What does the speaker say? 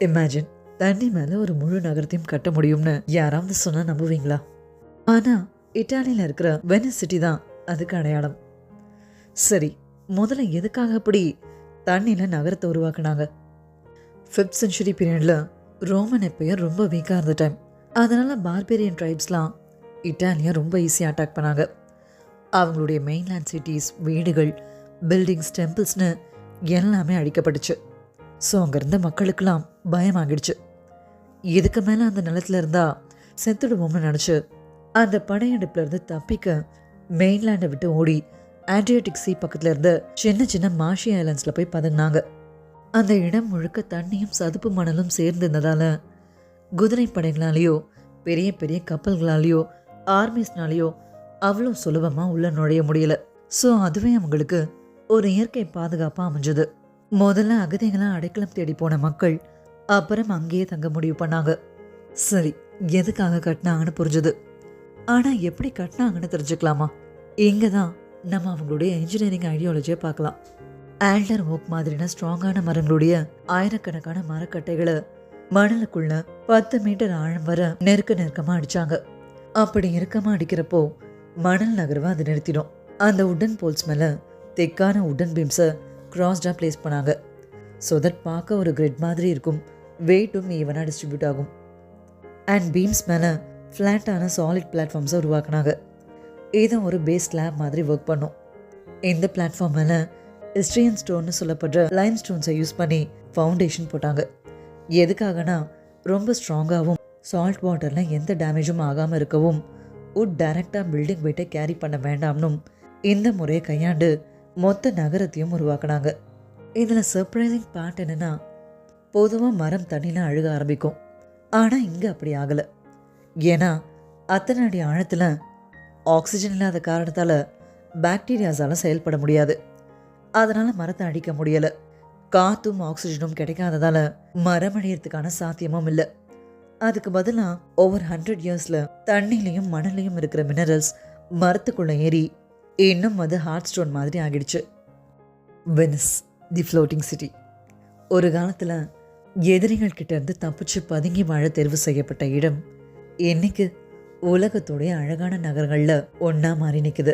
Imagine, தண்ணி மேலே ஒரு முழு நகரத்தையும் கட்ட முடியும்னு யாராவது சொன்னால் நம்புவீங்களா? ஆனால் இட்டாலியில் இருக்கிற வெனிஸ் சிட்டி தான் அதுக்கு அடையாளம். சரி, முதல்ல எதுக்காக அப்படி தண்ணியில் நகரத்தை உருவாக்குனாங்க? 5th century பீரியடில் ரோமன் எப்பயர் ரொம்ப வீக்காக இருந்த டைம். அதனால் பார்பேரியன் ட்ரைப்ஸ்லாம் இட்டாலியை ரொம்ப ஈஸியாக அட்டாக் பண்ணாங்க. அவங்களுடைய மெயின்லேண்ட் சிட்டிஸ், வீடுகள், பில்டிங்ஸ், டெம்பிள்ஸ்னு எல்லாமே அழிக்கப்பட்டுச்சு. ஸோ அங்கே இருந்த மக்களுக்கெல்லாம் பயமாகிடுச்சு. இதுக்கு மேலே அந்த நிலத்தில் இருந்தால் செத்துடுவோம்னு நினச்சி அந்த படையெடுப்புலேருந்து தப்பிக்க மெயின்லேண்டை விட்டு ஓடி ஆட்ரியாட்டிக் சீ பக்கத்தில் இருந்த சின்ன சின்ன மாஷி ஐலண்ட்ஸில் போய் பதுங்கினாங்க. அந்த இடம் முழுக்க தண்ணியும் சதுப்பு மணலும் சேர்ந்திருந்ததால் குதிரை படைகளாலேயோ பெரிய பெரிய கப்பல்களாலேயோ ஆர்மிஸ்னாலேயோ அவ்வளோ சுலபமாக உள்ள நுழைய முடியல. ஸோ அதுவே அவங்களுக்கு ஒரு இயற்கை பாதுகாப்பாக அமைஞ்சது. முதல்ல அகதிகளாக அடைக்கலம் தேடி போன மக்கள் அப்புறம் அங்கேயே தங்க முடிவு பண்ணாங்க. சரி, எதுக்காக கட்டினாங்கன்னு புரிஞ்சுது. ஆனால் எப்படி கட்டினாங்கன்னு தெரிஞ்சுக்கலாமா? இங்கே தான் நம்ம அவங்களுடைய இன்ஜினியரிங் ஐடியாலஜியை பார்க்கலாம். ஆல்டர் ஓக் மாதிரியான ஸ்ட்ராங்கான மரங்களுடைய ஆயிரக்கணக்கான மரக்கட்டைகளை மணலுக்குள்ள 10 மீட்டர் ஆழம் வர நெருக்கமாக அடிச்சாங்க. அப்படி நெருக்கமாக அடிக்கிறப்போ மணல் நகர்வை அது நிறுத்திடும். அந்த உட்டன் போல்ஸ் மேலே திக்கான உட்டன் பீம்ஸை கிராஸ்டாக பிளேஸ் பண்ணாங்க. ஸோ தட் பார்க்க ஒரு கிரிட் மாதிரி இருக்கும். வெயிட்டும் ஈவனாக டிஸ்ட்ரிபியூட் ஆகும். அண்ட் பீம்ஸ் மேலே ஃப்ளாட்டான சாலிட் பிளாட்ஃபார்ம்ஸை உருவாக்குனாங்க. இது ஒரு பேஸ் ஸ்லாப் மாதிரி ஒர்க் பண்ணும். இந்த பிளாட்ஃபார்ம் மேலே எஸ்ட்ரியன் ஸ்டோன்னு சொல்லப்படுற லைம் ஸ்டோன்ஸை யூஸ் பண்ணி ஃபவுண்டேஷன் போட்டாங்க. எதுக்காகனா ரொம்ப ஸ்ட்ராங்காகவும் சால்ட் வாட்டரில் எந்த டேமேஜும் ஆகாமல் இருக்கவும் உட் டைரக்டாக பில்டிங் வெயிட்டை கேரி பண்ண வேண்டாம்னும் இந்த முறையை கையாண்டு மொத்த நகரத்தையும் உருவாக்குனாங்க. இதில் சர்ப்ரைசிங் பார்ட் என்னென்னா, பொதுவாக மரம் தண்ணியில் அழுக ஆரம்பிக்கும். ஆனால் இங்கே அப்படி ஆகலை. ஏன்னா அத்தனை அடி ஆழத்தில் ஆக்சிஜன் இல்லாத காரணத்தால் பாக்டீரியாஸால் செயல்பட முடியாது. அதனால் மரத்தை அழிக்க முடியலை. காற்றும் ஆக்சிஜனும் கிடைக்காததால் மரம் அழியறதுக்கான சாத்தியமும் இல்லை. அதுக்கு பதிலாக ஓவர் 100 இயர்ஸில் தண்ணிலையும் மணலையும் இருக்கிற மினரல்ஸ் மரத்துக்குள்ளே ஏறி இன்னும் அது ஹார்ட் ஸ்டோன் மாதிரி ஆகிடுச்சு. வெனிஸ், தி ஃப்ளோட்டிங் சிட்டி, ஒரு காலத்தில் எதிரிகள் கிட்ட இருந்து தப்பிச்சு பதுங்கி வாழ தேர்வு செய்யப்பட்ட இடம் இன்னைக்கு உலகத்துடைய அழகான நகரங்களில் ஒன்றா மாறி நிற்குது.